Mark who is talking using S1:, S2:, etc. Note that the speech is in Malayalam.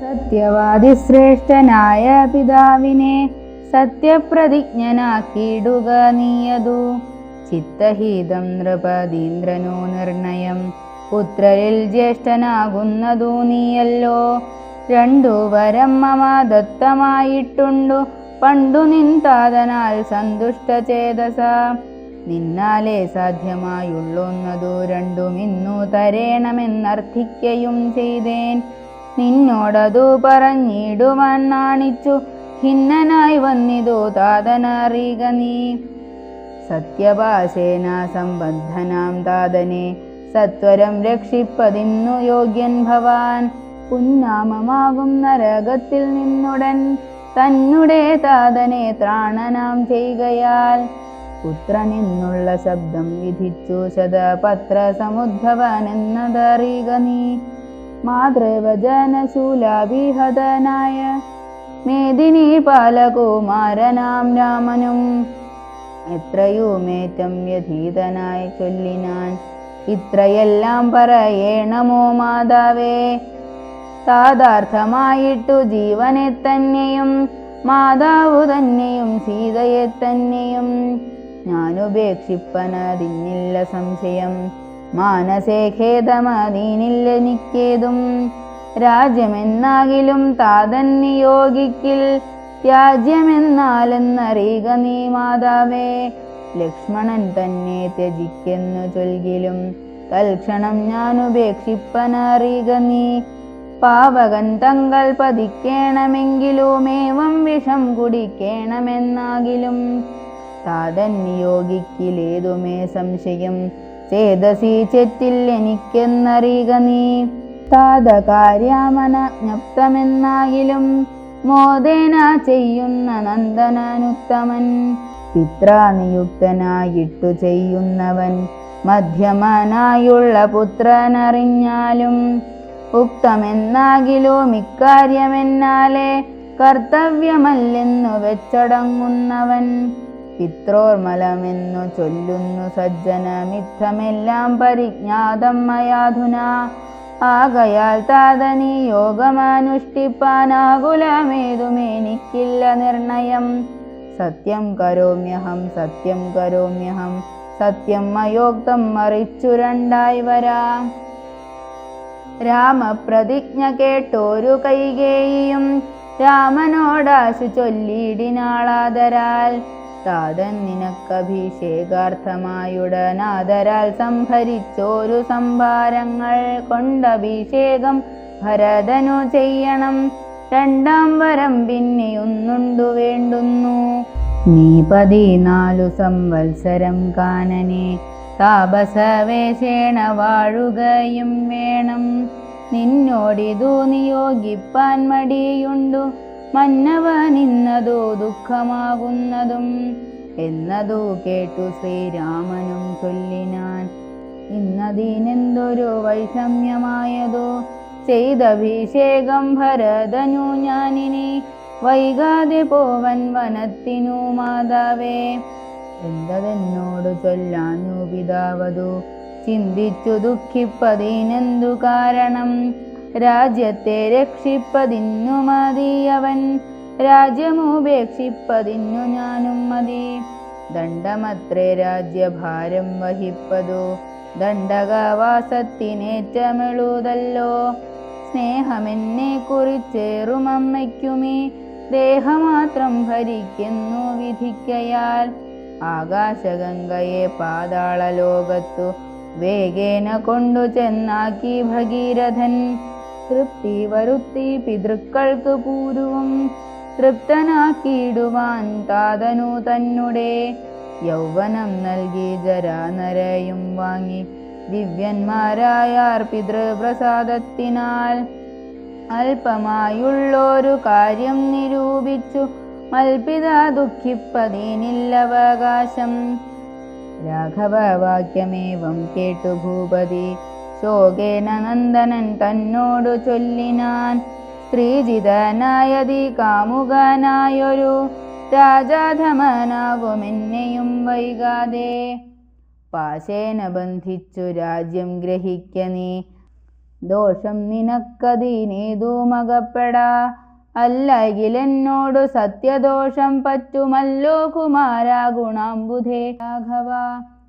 S1: സത്യവാദിശ്രേഷ്ഠനായ പിതാവിനെ സത്യപ്രതിജ്ഞനാക്കിയിടുക നീയതു. ചിത്തഹീതം നൃപതീന്ദ്രനു നിർണയം പുത്രരിൽ ജ്യേഷ്ഠനാകുന്നതു നീയല്ലോ. രണ്ടു വരം മമ ദത്തമായിട്ടുണ്ടു പണ്ടു നിൻതാതനാൽ സന്തുഷ്ടചേതസ. നിന്നാലേ സാധ്യമായുള്ളൊന്നതു രണ്ടുമിന്നു തരേണമെന്നർത്ഥിക്കയും ചെയ്തേൻ. നിന്നോടതു പറഞ്ഞിടുവാൻ നാണിച്ചു ഖിന്നനായി വന്നിതു താതനറിയുക നീ. സത്യഭാഷേന സംബന്ധനാം താതനെ സത്വരം രക്ഷിപ്പതിന്നു യോഗ്യൻ ഭവാൻ. പുന്നാമമാകും നരകത്തിൽ നിന്നുടൻ തന്നുടെ താതനെ ത്രാണനാം ചെയ്യുകയാൽ. പുത്രനെന്നുള്ള ശബ്ദം വിധിച്ചു ശതപത്ര സമുദ്ഭവനെന്നതറിയുക നീ. മാതൃവചനശൂലാഭിഹതനായ മേദിനി പാലകുമാരനാം രാമനും എത്രയുമേറ്റം വ്യഥീതനായി ചൊല്ലിനാൻ. ഇത്രയെല്ലാം പറയേണമോ മാതാവേ. താതാർത്ഥമായിട്ടു ജീവനെ തന്നെയും മാതാവു തന്നെയും സീതയെ തന്നെയും ഞാനുപേക്ഷിപ്പനതിന്നില്ല സംശയം. മാനസേ ഖേദമതീനില്ലെനിക്കേതും. രാജ്യമെന്നാകിലും താതൻ നിയോഗിക്കിൽ ത്യാജ്യമെന്നാലെന്നറിയുക നീ മാതാവേ. ലക്ഷ്മണൻ തന്നെ ത്യജിക്കെന്നു ചൊൽകിലും തൽക്ഷണം ഞാനുപേക്ഷിപ്പനറിയുക നീ. പാവകൻ തങ്ങൾ പതിക്കേണമെങ്കിലുമേവം വിഷം കുടിക്കേണമെന്നാകിലും താതൻ നിയോഗിക്കിലേതുമേ സംശയം. ചേതസി ചെറ്റില്ലെനിക്കെന്നറിയുക നീ. താതകാര്യാമനജ്ഞപ്തമെന്നാകിലും മോദേന ചെയ്യുന്ന നന്ദനനുത്തമൻ. പിത്രാനിയുക്തനായിട്ടു ചെയ്യുന്നവൻ മധ്യമനായുള്ള പുത്രനറിഞ്ഞാലും ഉക്തമെന്നാകിലും ഇക്കാര്യമെന്നാലേ കർത്തവ്യമല്ലെന്നു വെച്ചടങ്ങുന്നവൻ. പിത്രോർമലമെന്നു ചൊല്ലുന്നു സജ്ജനമിത്തമെല്ലാം പരിജ്ഞാതം മയാധുനാ. ആകയാൽ താതനീ യോഗമനുഷ്ഠിപ്പാനാകുലമേതുമെനിക്കില്ല നിർണയം. സത്യം കരോമ്യഹം സത്യം കരോമ്യഹം സത്യം മയോക്തം മറിച്ചു രണ്ടായി വരാം. രാമപ്രതിജ്ഞ കേട്ടോരു കൈകേയിയും രാമനോടാശു ചൊല്ലിയിടിനാളാദരാൽ. താതൻ നിനക്കഭിഷേകാർത്ഥമായുടനാദരാൽ സംഭരിച്ചോരു സംഭാരങ്ങൾ കൊണ്ടഭിഷേകം ഭരതനു ചെയ്യണം. രണ്ടാം വരം പിന്നെയൊന്നുണ്ടു വേണ്ടുന്നു. നീ 14 സംവത്സരം കാനനെ താപസവേഷേണ വാഴുകയും വേണം. നിന്നോടിതു നിയോഗിപ്പാൻ മടിയുണ്ടു മന്നവനിന്നതു ദുഃഖമാകുന്നതും എന്നതു കേട്ടു ശ്രീരാമനും ചൊല്ലിനാൻ. ഇന്നതിനെന്തൊരു വൈഷമ്യമായതോ ചെയ്തഭിഷേകം ഭരതനു ഞാനിനി വൈകാതെ പോവൻ വനത്തിനു മാതാവേ. എന്തതെന്നോടു ചൊല്ലാഞ്ഞു പിതാവതു ചിന്തിച്ചു ദുഃഖിപ്പതിനെന്തു കാരണം. രാജ്യത്തെ രക്ഷിപ്പതിന്നു മതിയവൻ രാജ്യമുപേക്ഷിപ്പതിന്നു ഞാനും മതി. ദണ്ഡമത്രേ രാജ്യഭാരം വഹിപ്പതു ദണ്ഡകവാസത്തിനേറ്റമെളുതല്ലോ. സ്നേഹമെന്നെ കുറിച്ചേറുമമ്മയ്ക്കുമീ ദേഹമാത്രം ഭരിക്കുന്നു വിധിക്കയാൽ. ആകാശഗംഗയെ പാതാളലോകത്തു വേഗേന കൊണ്ടു ചെന്നാക്കി ഭഗീരഥൻ. തൃപ്തി വരുത്തി പിതൃക്കൾക്ക് പൂർവം തൃപ്തനാക്കിയിടുവാൻ താതനു തന്നുടെ യൗവനം നൽകി ജരാനരയും വാങ്ങി ദിവ്യന്മാരായാർ പിതൃപ്രസാദത്തിനാൽ. അല്പമായുള്ളൊരു കാര്യം നിരൂപിച്ചു മൽപിത ദുഃഖിപ്പതിനില്ലവകാശം. രാഘവവാക്യമേവം കേട്ടു ഭൂപതി ശോകേന നന്ദനൻ തന്നോടു ചൊല്ലിനാൻ. സ്ത്രീജിതനായതി കാമുകനായൊരു രാജാധമനാകുമെന്നെയും വൈകാതെ. പാശേന ബന്ധിച്ചു രാജ്യം ഗ്രഹിക്ക നീ ദോഷം നിനക്കതിനേതുമകപ്പെടാ. അല്ലകിലെന്നോടു സത്യദോഷം പറ്റുമല്ലോ കുമാരാ ഗുണാംബുധേ രാഘവ.